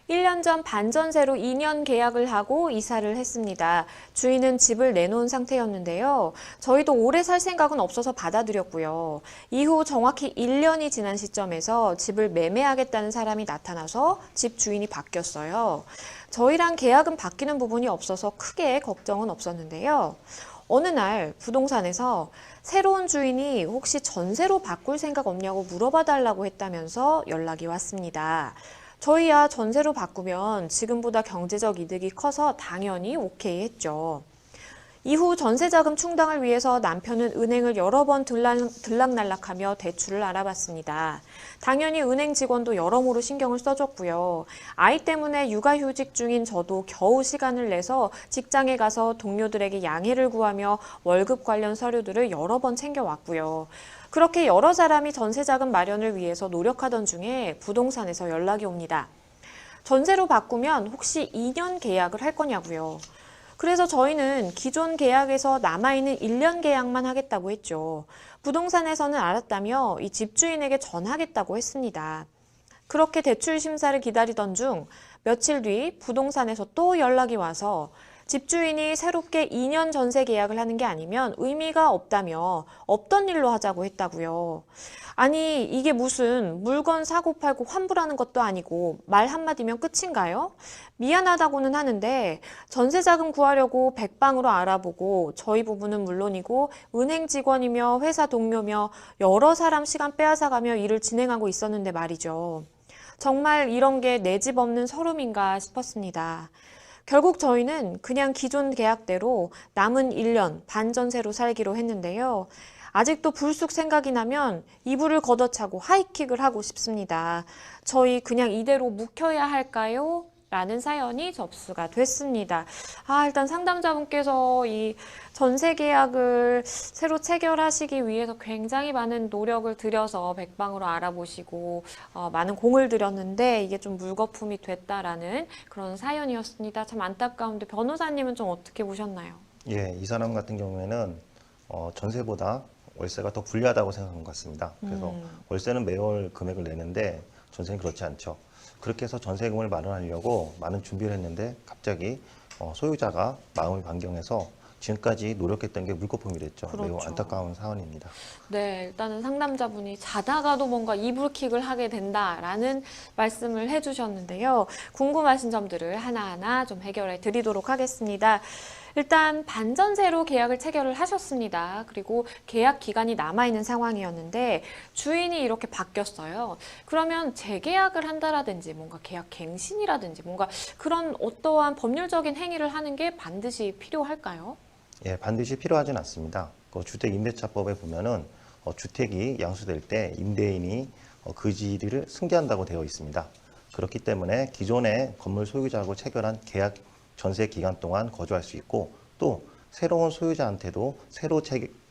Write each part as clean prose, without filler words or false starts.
1년 전 반전세로 2년 계약을 하고 이사를 했습니다. 주인은 집을 내놓은 상태였는데요. 저희도 오래 살 생각은 없어서 받아들였고요. 이후 정확히 1년이 지난 시점에서 집을 매매하겠다는 사람이 나타나서 집 주인이 바뀌었어요. 저희랑 계약은 바뀌는 부분이 없어서 크게 걱정은 없었는데요. 어느 날 부동산에서 새로운 주인이 혹시 전세로 바꿀 생각 없냐고 물어봐 달라고 했다면서 연락이 왔습니다. 저희야 전세로 바꾸면 지금보다 경제적 이득이 커서 당연히 오케이 했죠. 이후 전세자금 충당을 위해서 남편은 은행을 여러 번 들락날락하며 대출을 알아봤습니다. 당연히 은행 직원도 여러모로 신경을 써줬고요. 아이 때문에 육아휴직 중인 저도 겨우 시간을 내서 직장에 가서 동료들에게 양해를 구하며 월급 관련 서류들을 여러 번 챙겨왔고요. 그렇게 여러 사람이 전세자금 마련을 위해서 노력하던 중에 부동산에서 연락이 옵니다. 전세로 바꾸면 혹시 2년 계약을 할 거냐고요. 그래서 저희는 기존 계약에서 남아있는 1년 계약만 하겠다고 했죠. 부동산에서는 알았다며 이 집주인에게 전하겠다고 했습니다. 그렇게 대출 심사를 기다리던 중 며칠 뒤 부동산에서 또 연락이 와서 집주인이 새롭게 2년 전세 계약을 하는 게 아니면 의미가 없다며 없던 일로 하자고 했다고요. 아니, 이게 무슨 물건 사고 팔고 환불하는 것도 아니고 말 한마디면 끝인가요? 미안하다고는 하는데 전세자금 구하려고 백방으로 알아보고 저희 부부는 물론이고 은행 직원이며 회사 동료며 여러 사람 시간 빼앗아가며 일을 진행하고 있었는데 말이죠. 정말 이런 게 내 집 없는 서름인가 싶었습니다. 결국 저희는 그냥 기존 계약대로 남은 1년 반전세로 살기로 했는데요. 아직도 불쑥 생각이 나면 이불을 걷어차고 하이킥을 하고 싶습니다. 저희 그냥 이대로 묵혀야 할까요? 라는 사연이 접수가 됐습니다. 일단 상담자분께서 이 전세 계약을 새로 체결하시기 위해서 굉장히 많은 노력을 들여서 백방으로 알아보시고 많은 공을 들였는데 이게 좀 물거품이 됐다라는 그런 사연이었습니다. 참 안타까운데 변호사님은 좀 어떻게 보셨나요? 예, 이 사람 같은 경우에는 전세보다 월세가 더 불리하다고 생각한 것 같습니다. 그래서 월세는 매월 금액을 내는데 전세는 그렇지 않죠. 그렇게 해서 전세금을 마련하려고 많은 준비를 했는데 갑자기 소유자가 마음을 변경해서 지금까지 노력했던 게 물거품이 됐죠. 그렇죠. 매우 안타까운 사안입니다. 네, 일단은 상담자분이 자다가도 뭔가 이불킥을 하게 된다라는 말씀을 해주셨는데요. 궁금하신 점들을 하나하나 좀 해결해 드리도록 하겠습니다. 일단 반전세로 계약을 체결을 하셨습니다. 그리고 계약 기간이 남아있는 상황이었는데 주인이 이렇게 바뀌었어요. 그러면 재계약을 한다라든지 뭔가 계약 갱신이라든지 뭔가 그런 어떠한 법률적인 행위를 하는 게 반드시 필요할까요? 예, 반드시 필요하진 않습니다. 주택임대차법에 보면은 주택이 양수될 때 임대인이 그 지위를 승계한다고 되어 있습니다. 그렇기 때문에 기존의 건물 소유자하고 체결한 계약 전세 기간 동안 거주할 수 있고 또 새로운 소유자한테도 새로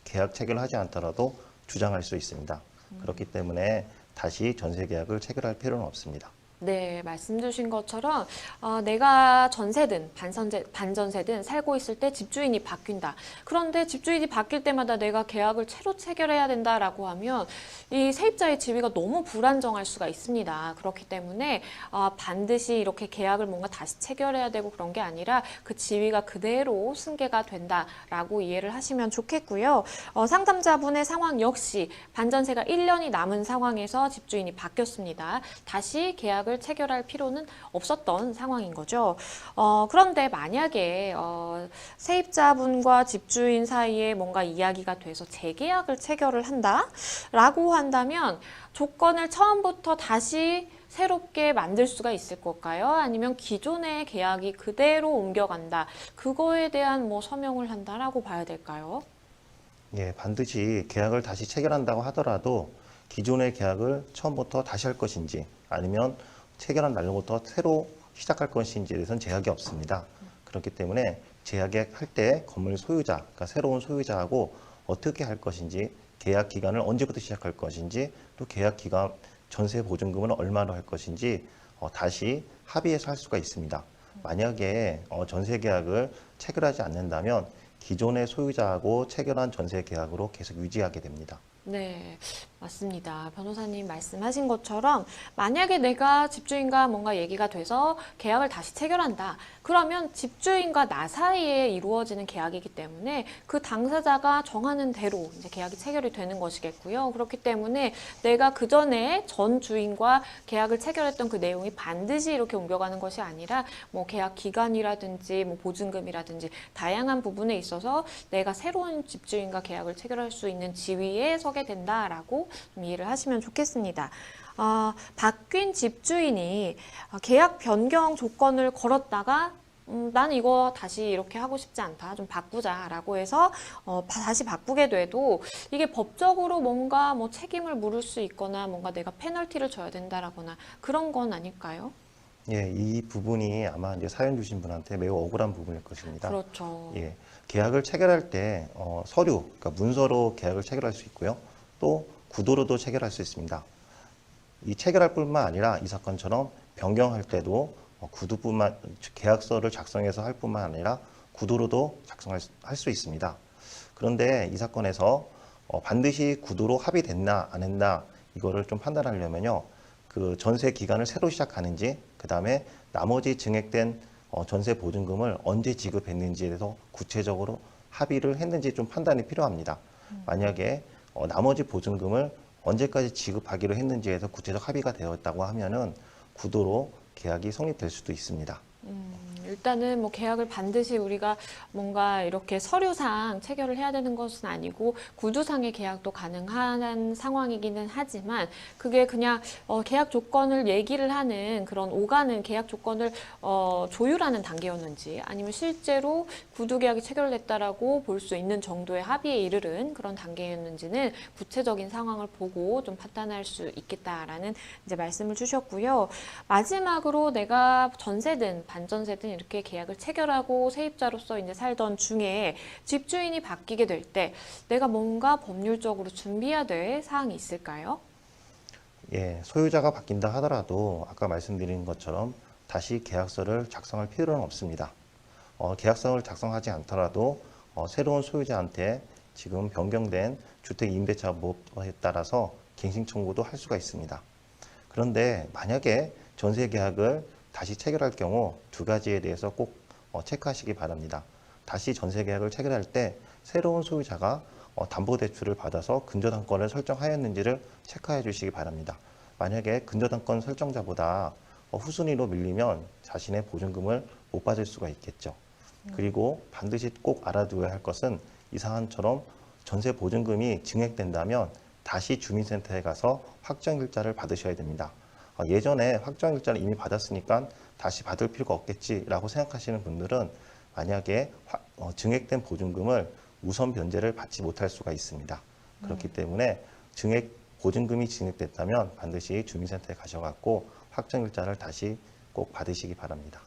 계약 체결을 하지 않더라도 주장할 수 있습니다. 그렇기 때문에 다시 전세 계약을 체결할 필요는 없습니다. 네, 말씀 주신 것처럼 내가 전세든 반전세든 살고 있을 때 집주인이 바뀐다. 그런데 집주인이 바뀔 때마다 내가 계약을 새로 체결해야 된다라고 하면 이 세입자의 지위가 너무 불안정할 수가 있습니다. 그렇기 때문에 반드시 이렇게 계약을 뭔가 다시 체결해야 되고 그런 게 아니라 그 지위가 그대로 승계가 된다라고 이해를 하시면 좋겠고요. 상담자분의 상황 역시 반전세가 1년이 남은 상황에서 집주인이 바뀌었습니다. 다시 계약을 체결할 필요는 없었던 상황인 거죠. 그런데 만약에 세입자분과 집주인 사이에 뭔가 이야기가 돼서 재계약을 체결을 한다라고 한다면 조건을 처음부터 다시 새롭게 만들 수가 있을 걸까요? 아니면 기존의 계약이 그대로 옮겨간다. 그거에 대한 뭐 서명을 한다라고 봐야 될까요? 예, 반드시 계약을 다시 체결한다고 하더라도 기존의 계약을 처음부터 다시 할 것인지 아니면 체결한 날로부터 새로 시작할 것인지에 대해서는 제약이 없습니다. 그렇기 때문에 재계약할 때 건물 소유자, 그러니까 새로운 소유자하고 어떻게 할 것인지, 계약 기간을 언제부터 시작할 것인지, 또 계약 기간 전세 보증금은 얼마로 할 것인지 다시 합의해서 할 수가 있습니다. 만약에 전세 계약을 체결하지 않는다면 기존의 소유자하고 체결한 전세 계약으로 계속 유지하게 됩니다. 네, 맞습니다. 변호사님 말씀하신 것처럼 만약에 내가 집주인과 뭔가 얘기가 돼서 계약을 다시 체결한다. 그러면 집주인과 나 사이에 이루어지는 계약이기 때문에 그 당사자가 정하는 대로 이제 계약이 체결이 되는 것이겠고요. 그렇기 때문에 내가 그 전에 전 주인과 계약을 체결했던 그 내용이 반드시 이렇게 옮겨가는 것이 아니라 뭐 계약 기간이라든지 뭐 보증금이라든지 다양한 부분에 있어서 내가 새로운 집주인과 계약을 체결할 수 있는 지위에 서게 된다라고 좀 이해를 하시면 좋겠습니다. 바뀐 집주인이 계약 변경 조건을 걸었다가 나는 이거 다시 이렇게 하고 싶지 않다. 좀 바꾸자라고 해서 다시 바꾸게 돼도 이게 법적으로 뭔가 뭐 책임을 물을 수 있거나 뭔가 내가 페널티를 줘야 된다라거나 그런 건 아닐까요? 예, 이 부분이 아마 이제 사연 주신 분한테 매우 억울한 부분일 것입니다. 그렇죠. 예, 계약을 체결할 때 서류, 그러니까 문서로 계약을 체결할 수 있고요. 또 구도로도 체결할 수 있습니다. 이 체결할 뿐만 아니라 이 사건처럼 변경할 때도 구두뿐만 계약서를 작성해서 할 뿐만 아니라 구도로도 작성할 수 있습니다. 그런데 이 사건에서 반드시 구도로 합의됐나 안 했나 이거를 좀 판단하려면요. 그 전세 기간을 새로 시작하는지 그다음에 나머지 증액된 전세 보증금을 언제 지급했는지에 대해서 구체적으로 합의를 했는지 좀 판단이 필요합니다. 만약에 나머지 보증금을 언제까지 지급하기로 했는지에 대해서 구체적 합의가 되었다고 하면은 구도로 계약이 성립될 수도 있습니다. 일단은 뭐 계약을 반드시 우리가 뭔가 이렇게 서류상 체결을 해야 되는 것은 아니고 구두상의 계약도 가능한 상황이기는 하지만 그게 그냥 계약 조건을 얘기를 하는 그런 오가는 계약 조건을 조율하는 단계였는지 아니면 실제로 구두 계약이 체결됐다라고 볼 수 있는 정도의 합의에 이르른 그런 단계였는지는 구체적인 상황을 보고 좀 판단할 수 있겠다라는 이제 말씀을 주셨고요. 마지막으로 내가 전세든 반전세든 이렇게 계약을 체결하고 세입자로서 이제 살던 중에 집주인이 바뀌게 될 때 내가 뭔가 법률적으로 준비해야 될 사항이 있을까요? 예, 소유자가 바뀐다 하더라도 아까 말씀드린 것처럼 다시 계약서를 작성할 필요는 없습니다. 계약서를 작성하지 않더라도 새로운 소유자한테 지금 변경된 주택 임대차 법에 따라서 갱신 청구도 할 수가 있습니다. 그런데 만약에 전세 계약을 다시 체결할 경우 두 가지에 대해서 꼭 체크하시기 바랍니다. 다시 전세 계약을 체결할 때 새로운 소유자가 담보대출을 받아서 근저당권을 설정하였는지를 체크해 주시기 바랍니다. 만약에 근저당권 설정자보다 후순위로 밀리면 자신의 보증금을 못 받을 수가 있겠죠. 그리고 반드시 꼭 알아두어야 할 것은 이 사안처럼 전세 보증금이 증액된다면 다시 주민센터에 가서 확정일자를 받으셔야 됩니다. 예전에 확정일자를 이미 받았으니까 다시 받을 필요가 없겠지라고 생각하시는 분들은 만약에 증액된 보증금을 우선 변제를 받지 못할 수가 있습니다. 그렇기 때문에 보증금이 증액됐다면 반드시 주민센터에 가셔갖고 확정일자를 다시 꼭 받으시기 바랍니다.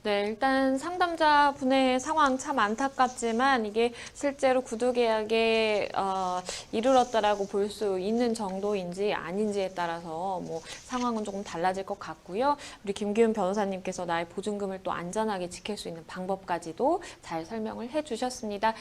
네, 일단 상담자 분의 상황 참 안타깝지만 이게 실제로 구두 계약에 이르렀다라고 볼 수 있는 정도인지 아닌지에 따라서 뭐 상황은 조금 달라질 것 같고요. 우리 김기훈 변호사님께서 나의 보증금을 또 안전하게 지킬 수 있는 방법까지도 잘 설명을 해주셨습니다.